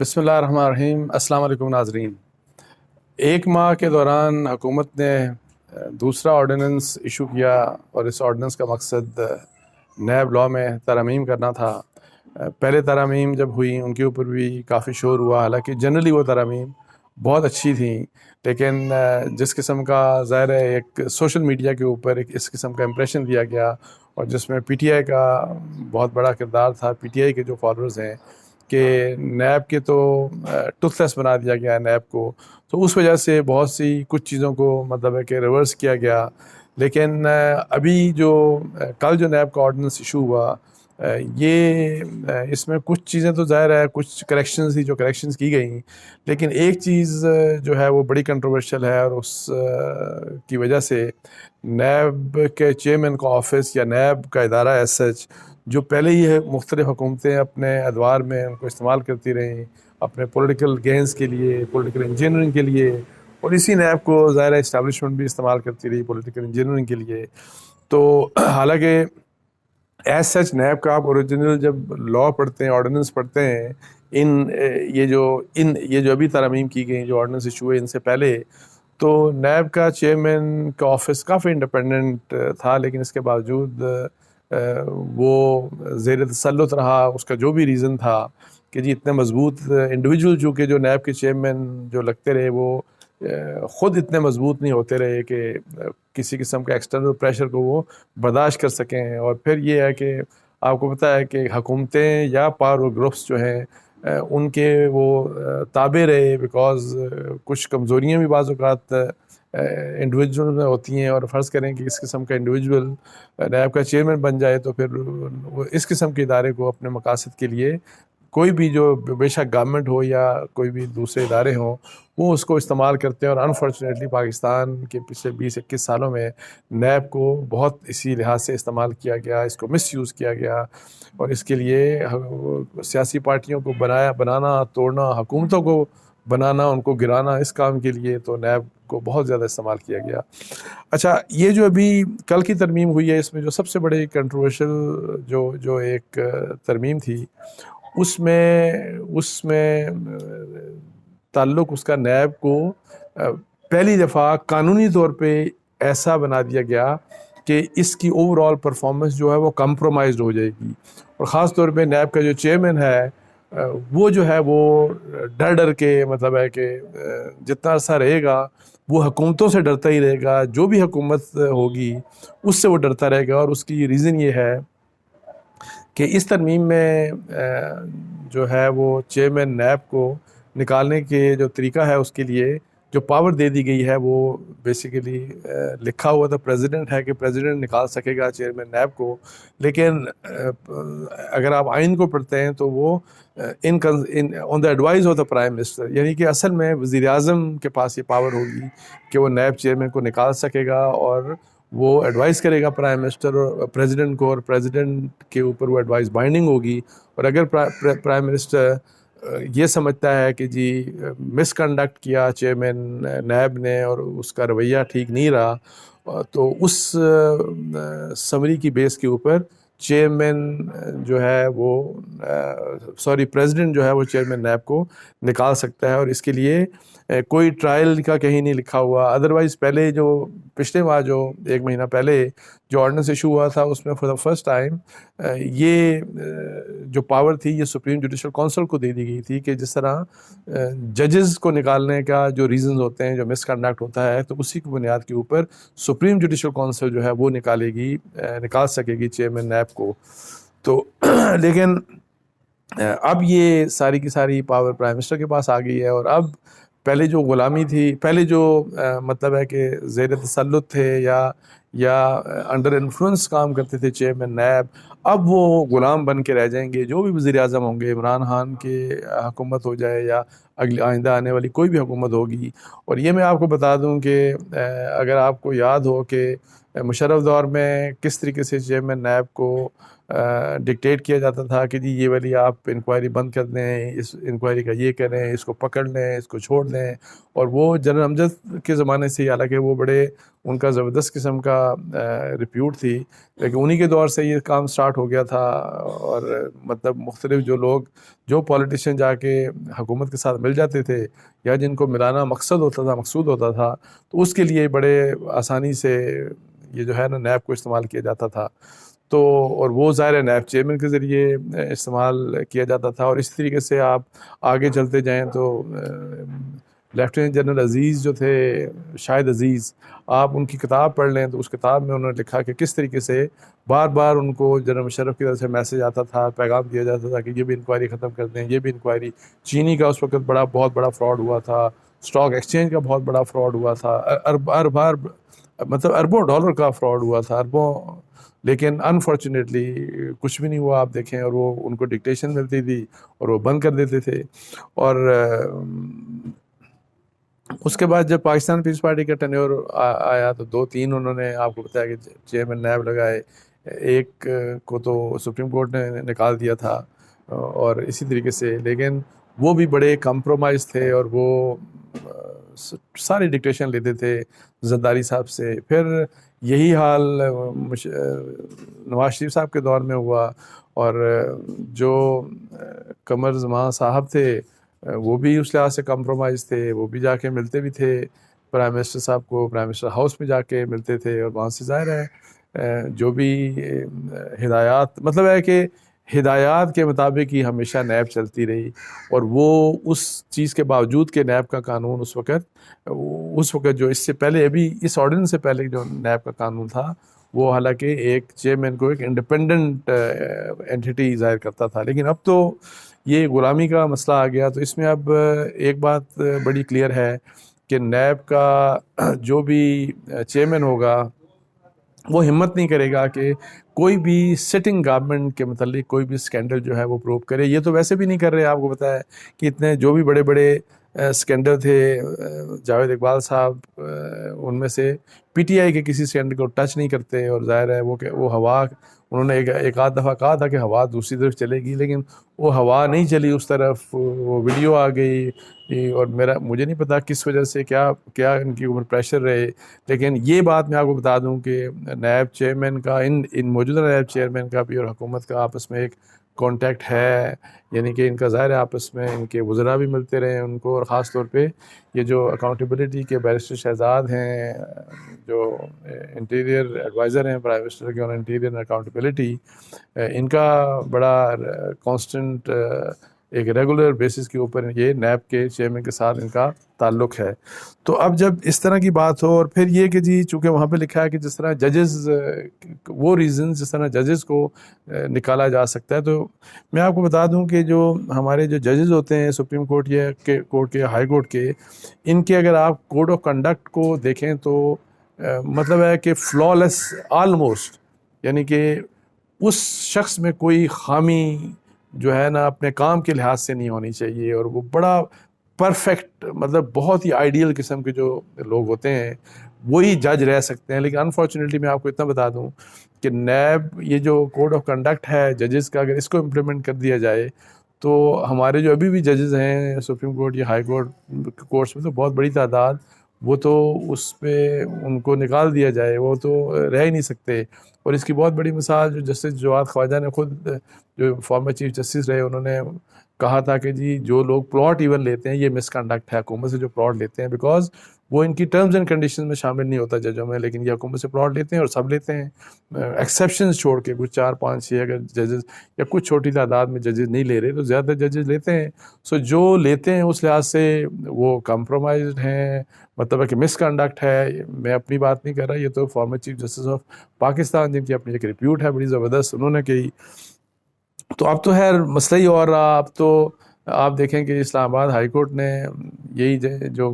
بسم اللہ الرحمن الرحیم۔ السلام علیکم ناظرین۔ ایک ماہ کے دوران حکومت نے دوسرا آرڈیننس ایشو کیا اور اس آرڈیننس کا مقصد نیب لاء میں ترامیم کرنا تھا۔ پہلے ترامیم جب ہوئی ان کے اوپر بھی کافی شور ہوا، حالانکہ جنرلی وہ ترامیم بہت اچھی تھیں، لیکن جس قسم کا ظاہر ہے ایک سوشل میڈیا کے اوپر ایک اس قسم کا امپریشن دیا گیا، اور جس میں پی ٹی آئی کا بہت بڑا کردار تھا، پی ٹی آئی کے جو فالوورز ہیں، کہ نیب کے تو ٹوتھ لیس بنا دیا گیا ہے نیب کو، تو اس وجہ سے بہت سی کچھ چیزوں کو مطلب ہے کہ ریورس کیا گیا۔ لیکن ابھی جو کل جو نیب کا آرڈیننس ایشو ہوا، یہ اس میں کچھ چیزیں تو ظاہر ہے کچھ کریکشنز تھی جو کریکشنز کی گئیں، لیکن ایک چیز جو ہے وہ بڑی کنٹروورشل ہے، اور اس کی وجہ سے نیب کے چیئرمین کا آفس یا نیب کا ادارہ ایز سچ، جو پہلے ہی مختلف حکومتیں اپنے ادوار میں ان کو استعمال کرتی رہیں اپنے پولیٹیکل گینز کے لیے، پولیٹیکل انجینئرنگ کے لیے، اور اسی نیب کو ظاہر اسٹیبلشمنٹ بھی استعمال کرتی رہی پولیٹیکل انجینئرنگ کے لیے۔ تو حالانکہ ایز سچ نیب کا آپ اوریجنل جب لاء پڑھتے ہیں، آرڈیننس پڑھتے ہیں، یہ جو ابھی ترامیم کی گئی جو آرڈیننس ایشو ہے ان سے پہلے، تو نیب کا چیئرمین کا آفس کافی انڈیپینڈنٹ تھا، لیکن اس کے باوجود وہ زیر تسلط رہا۔ اس کا جو بھی ریزن تھا کہ جی اتنے مضبوط انڈیویجول چونکہ جو نیب کے چیئرمین جو لگتے رہے، وہ خود اتنے مضبوط نہیں ہوتے رہے کہ کسی قسم کا ایکسٹرنل پریشر کو وہ برداشت کر سکیں۔ اور پھر یہ ہے کہ آپ کو پتہ ہے کہ حکومتیں یا پاور گروپس جو ہیں ان کے وہ تابع رہے، بیکاز کچھ کمزوریاں بھی بعض اوقات انڈیویجول میں ہوتی ہیں، اور فرض کریں کہ اس قسم کا انڈیویجول نیب کا چیئرمین بن جائے تو پھر وہ اس قسم کے ادارے کو اپنے مقاصد کے لیے، کوئی بھی جو بے شک گورنمنٹ ہو یا کوئی بھی دوسرے ادارے ہوں، وہ اس کو استعمال کرتے ہیں۔ اور انفارچونیٹلی پاکستان کے پچھلے 20-21 سالوں میں نیب کو بہت اسی لحاظ سے استعمال کیا گیا، اس کو مس یوز کیا گیا، اور اس کے لیے سیاسی پارٹیوں کو بنانا توڑنا، حکومتوں کو بنانا ان کو گرانا، اس کام کے لیے تو نیب کو بہت زیادہ استعمال کیا گیا۔ اچھا، یہ جو ابھی کل کی ترمیم ہوئی ہے، اس میں جو سب سے بڑی کنٹروورشل جو ایک ترمیم تھی، اس میں تعلق اس کا نیب کو پہلی دفعہ قانونی طور پہ ایسا بنا دیا گیا کہ اس کی اوور آل پرفارمنس جو ہے وہ کمپرومائزڈ ہو جائے گی، اور خاص طور پہ نیب کا جو چیئرمین ہے وہ جو ہے وہ ڈر کے مطلب ہے کہ جتنا عرصہ رہے گا وہ حکومتوں سے ڈرتا ہی رہے گا، جو بھی حکومت ہوگی اس سے وہ ڈرتا رہے گا۔ اور اس کی ریزن یہ ہے کہ اس ترمیم میں جو ہے وہ چیئرمین نیب کو نکالنے کے جو طریقہ ہے، اس کے لیے جو پاور دے دی گئی ہے وہ بیسیکلی لکھا ہوا تھا پریزیڈنٹ ہے کہ پریزیڈنٹ نکال سکے گا چیئرمین نیب کو، لیکن اگر آپ آئین کو پڑھتے ہیں تو وہ on the advise of the prime minister, یعنی کہ اصل میں وزیر اعظم کے پاس یہ پاور ہوگی کہ وہ نیب چیئرمین کو نکال سکے گا، اور وہ ایڈوائز کرے گا پرائم منسٹر اور پریزیڈنٹ کو، اور پریزیڈنٹ کے اوپر وہ ایڈوائز بائنڈنگ ہوگی۔ اور اگر پرائم منسٹر یہ سمجھتا ہے کہ جی مس کنڈکٹ کیا چیئرمین نیب نے اور اس کا رویہ ٹھیک نہیں رہا، تو اس سمری کی بیس کے اوپر چیئرمین جو ہے وہ پریزیڈنٹ جو ہے وہ چیئرمین نیب کو نکال سکتا ہے، اور اس کے لیے کوئی ٹرائل کا کہیں نہیں لکھا ہوا۔ ادروائز پہلے جو پچھلے ماہ جو 1 مہینہ پہلے جو آرڈیننس ایشو ہوا تھا، اس میں فار دا فرسٹ ٹائم یہ جو پاور تھی یہ سپریم جوڈیشل کونسل کو دے دی گئی تھی کہ جس طرح ججز کو نکالنے کا جو ریزنز ہوتے ہیں، جو مس کنڈکٹ ہوتا ہے، تو اسی کی بنیاد کے اوپر سپریم جوڈیشل کونسل جو ہے وہ نکال سکے گی چیئرمین نیب کو۔ تو لیکن اب یہ ساری کی ساری پاور پرائم منسٹر کے پاس آ گئی ہے، اور اب پہلے جو غلامی تھی، پہلے جو مطلب ہے کہ زیر تسلط تھے یا انڈر انفلوئنس کام کرتے تھے چیئرمین نیب، اب وہ غلام بن کے رہ جائیں گے۔ جو بھی وزیر اعظم ہوں گے، عمران خان کی حکومت ہو جائے یا آئندہ آنے والی کوئی بھی حکومت ہوگی۔ اور یہ میں آپ کو بتا دوں کہ اگر آپ کو یاد ہو کہ مشرف دور میں کس طریقے سے چیئرمین نیب کو ڈکٹیٹ کیا جاتا تھا کہ جی یہ والی آپ انکوائری بند کر دیں، اس انکوائری کا یہ کریں، اس کو پکڑ لیں، اس کو چھوڑ دیں. اور وہ جنرل امجد کے زمانے سے، حالانکہ وہ بڑے ان کا زبردست قسم کا ریپیوٹ تھی، لیکن انہی کے دور سے یہ کام سٹارٹ ہو گیا تھا. اور مطلب مختلف جو لوگ، جو پولیٹیشین جا کے حکومت کے ساتھ مل جاتے تھے یا جن کو ملانا مقصود ہوتا تھا، تو اس کے لیے بڑے آسانی سے یہ جو ہے نا نیب کو استعمال کیا جاتا تھا. تو اور وہ ظاہر نیب چیئرمین کے ذریعے استعمال کیا جاتا تھا. اور اسی طریقے سے آپ آگے چلتے جائیں تو لیفٹیننٹ جنرل عزیز جو تھے، شاہد عزیز، آپ ان کی کتاب پڑھ لیں تو اس کتاب میں انہوں نے لکھا کہ کس طریقے سے بار بار ان کو جنرل مشرف کی طرف سے میسج آتا تھا، پیغام دیا جاتا تھا کہ یہ بھی انکوائری ختم کر دیں، یہ بھی انکوائری. چینی کا اس وقت بہت بڑا فراڈ ہوا تھا، اسٹاک ایکسچینج کا بہت بڑا فراڈ ہوا تھا، اربوں ڈالر کا فراڈ ہوا تھا، لیکن انفارچونیٹلی کچھ بھی نہیں ہوا. آپ دیکھیں، اور وہ ان کو ڈکٹیشن ملتی تھی اور وہ بند کر دیتے تھے. اور اس کے بعد جب پاکستان پیپلز پارٹی کا ٹینیور آیا تو 2-3 انہوں نے آپ کو بتایا کہ چیئرمین نیب لگائے. ایک کو تو سپریم کورٹ نے نکال دیا تھا، اور اسی طریقے سے، لیکن وہ بھی بڑے کمپرومائز تھے اور وہ ساری ڈکٹیشن لیتے تھے زرداری صاحب سے. پھر یہی حال نواز شریف صاحب کے دور میں ہوا، اور جو قمر زمان صاحب تھے وہ بھی اس لحاظ سے کمپرومائز تھے. وہ بھی جا کے ملتے بھی تھے پرائم منسٹر صاحب کو، پرائم منسٹر ہاؤس میں جا کے ملتے تھے، اور وہاں سے ظاہر ہے جو بھی ہدایات، مطلب ہے کہ ہدایات کے مطابق ہی ہمیشہ نیب چلتی رہی. اور وہ اس چیز کے باوجود کہ نیب کا قانون اس وقت جو اس سے پہلے، ابھی اس آرڈیننس سے پہلے جو نیب کا قانون تھا، وہ حالانکہ ایک چیئرمین کو ایک انڈیپینڈنٹ اینٹیٹی ظاہر کرتا تھا. لیکن اب تو یہ غلامی کا مسئلہ آ گیا. تو اس میں اب ایک بات بڑی کلیئر ہے کہ نیب کا جو بھی چیئرمین ہوگا وہ ہمت نہیں کرے گا کہ کوئی بھی سٹنگ گورنمنٹ کے متعلق کوئی بھی اسکینڈل جو ہے وہ پروو کرے. یہ تو ویسے بھی نہیں کر رہے. آپ کو پتہ ہے کہ اتنے جو بھی بڑے بڑے اسکینڈل تھے، جاوید اقبال صاحب ان میں سے پی ٹی آئی کے کسی اسکینڈل کو ٹچ نہیں کرتے. اور ظاہر ہے وہ ہوا، انہوں نے ایک آدھ دفعہ کہا تھا کہ ہوا دوسری طرف چلے گی، لیکن وہ ہوا نہیں چلی اس طرف. وہ ویڈیو آ گئی، اور مجھے نہیں پتا کس وجہ سے، کیا ان کی اوپر پریشر رہے. لیکن یہ بات میں آپ کو بتا دوں کہ نیب چیئرمین کا، ان موجودہ نیب چیئرمین کا بھی اور حکومت کا آپس میں ایک کانٹیکٹ ہے. یعنی کہ ان کا ظاہر ہے آپس میں ان کے وزراء بھی ملتے رہے ان کو. اور خاص طور پہ یہ جو اکاؤنٹیبلٹی کے بیرسٹر شہزاد ہیں، جو انٹیریئر ایڈوائزر ہیں پرائم منسٹر کے اور انٹیریئر اکاؤنٹیبلٹی، ان کا بڑا کانسٹنٹ ایک ریگولر بیسس کے اوپر یہ نیب کے چیئرمین کے ساتھ ان کا تعلق ہے. تو اب جب اس طرح کی بات ہو، اور پھر یہ کہ جی چونکہ وہاں پہ لکھا ہے کہ جس طرح ججز، وہ ریزنز جس طرح ججز کو نکالا جا سکتا ہے، تو میں آپ کو بتا دوں کہ جو ہمارے جو ججز ہوتے ہیں سپریم کورٹ یا کورٹ کے، ہائی کورٹ کے، ان کے اگر آپ کوڈ آف کنڈکٹ کو دیکھیں تو مطلب ہے کہ فلالیس آلموسٹ، یعنی کہ اس شخص میں کوئی خامی جو ہے نا اپنے کام کے لحاظ سے نہیں ہونی چاہیے. اور وہ بڑا پرفیکٹ، مطلب بہت ہی آئیڈیل قسم کے جو لوگ ہوتے ہیں وہی جج رہ سکتے ہیں. لیکن انفارچونیٹلی میں آپ کو اتنا بتا دوں کہ نیب، یہ جو کوڈ آف کنڈکٹ ہے ججز کا، اگر اس کو امپلیمنٹ کر دیا جائے تو ہمارے جو ابھی بھی ججز ہیں سپریم کورٹ یا ہائی کورٹ کورٹس میں، تو بہت بڑی تعداد، وہ تو اس پہ ان کو نکال دیا جائے، وہ تو رہ ہی نہیں سکتے. اور اس کی بہت بڑی مثال جو جسٹس جواد خواجہ نے خود، جو فارمر چیف جسٹس رہے، انہوں نے کہا تھا کہ جی جو لوگ پلاٹ ایون لیتے ہیں یہ مس کنڈکٹ ہے حکومت سے، جو پلاٹ لیتے ہیں، بیکاز وہ ان کی ٹرمز اینڈ کنڈیشن میں شامل نہیں ہوتا ججوں میں، لیکن یہ حکومت سے پلاٹ لیتے ہیں اور سب لیتے ہیں، ایکسیپشنز چھوڑ کے. کچھ 4-5-6 اگر ججز یا کچھ چھوٹی تعداد میں ججز نہیں لے رہے تو زیادہ ججز لیتے ہیں. سو جو لیتے ہیں اس لحاظ سے وہ کمپرومائزڈ ہیں، مطلب ہے کہ مس کنڈکٹ ہے. میں اپنی بات نہیں کر رہا، یہ تو farmer chief justice of Pakistan جن کی اپنی ایک ریپیوٹ ہے بڑی زبردست، انہوں نے کہی. تو اب تو خیر مسئلہ ہی اور رہا. اب تو آپ دیکھیں کہ اسلام آباد ہائی کورٹ نے یہی جو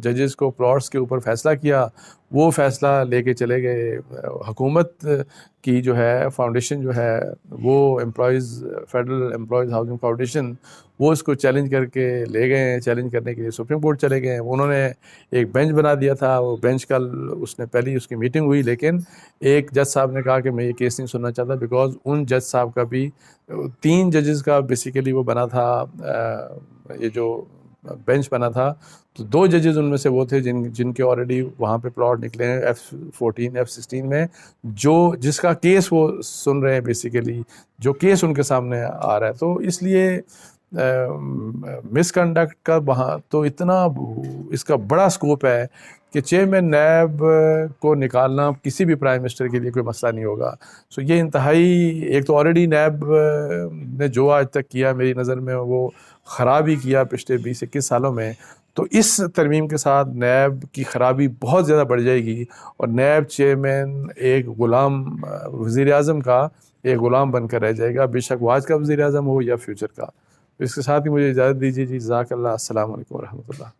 ججز کو پلاٹس کے اوپر فیصلہ کیا وہ فیصلہ لے کے چلے گئے. حکومت کی جو ہے فاؤنڈیشن جو ہے وہ فیڈرل امپلائیز ہاؤسنگ فاؤنڈیشن وہ اس کو چیلنج کر کے لے گئے ہیں. چیلنج کرنے کے لیے سپریم کورٹ چلے گئے ہیں. انہوں نے ایک بینچ بنا دیا تھا. وہ بینچ کل اس نے پہلی اس کی میٹنگ ہوئی, لیکن ایک جج صاحب نے کہا کہ میں یہ کیس نہیں سننا چاہتا, بیکاز ان جج صاحب کا بھی 3 ججز کا بیسیکلی وہ بنا تھا, یہ جو بینچ بنا تھا, تو 2 ججز ان میں سے وہ تھے جن کے آلریڈی وہاں پہ پلاٹ نکلے ہیں F14 F16 میں, جس کا کیس وہ سن رہے ہیں, بیسیکلی جو کیس ان کے سامنے آ رہا ہے. تو اس لیے مس کنڈکٹ کا وہاں تو اتنا اس کا بڑا سکوپ ہے کہ چیئرمین نیب کو نکالنا کسی بھی پرائم منسٹر کے لیے کوئی مسئلہ نہیں ہوگا. سو یہ انتہائی, ایک تو آلریڈی نیب نے جو آج تک کیا میری نظر میں وہ خراب ہی کیا پچھلے 20-21 سالوں میں, تو اس ترمیم کے ساتھ نیب کی خرابی بہت زیادہ بڑھ جائے گی, اور نیب چیئرمین ایک غلام وزیر اعظم کا ایک غلام بن کر رہ جائے گا, بے شک وہ آج کا وزیر اعظم ہو یا فیوچر کا. اس کے ساتھ ہی مجھے اجازت دیجیے جی. جزاک اللہ. السلام علیکم ورحمۃ اللہ.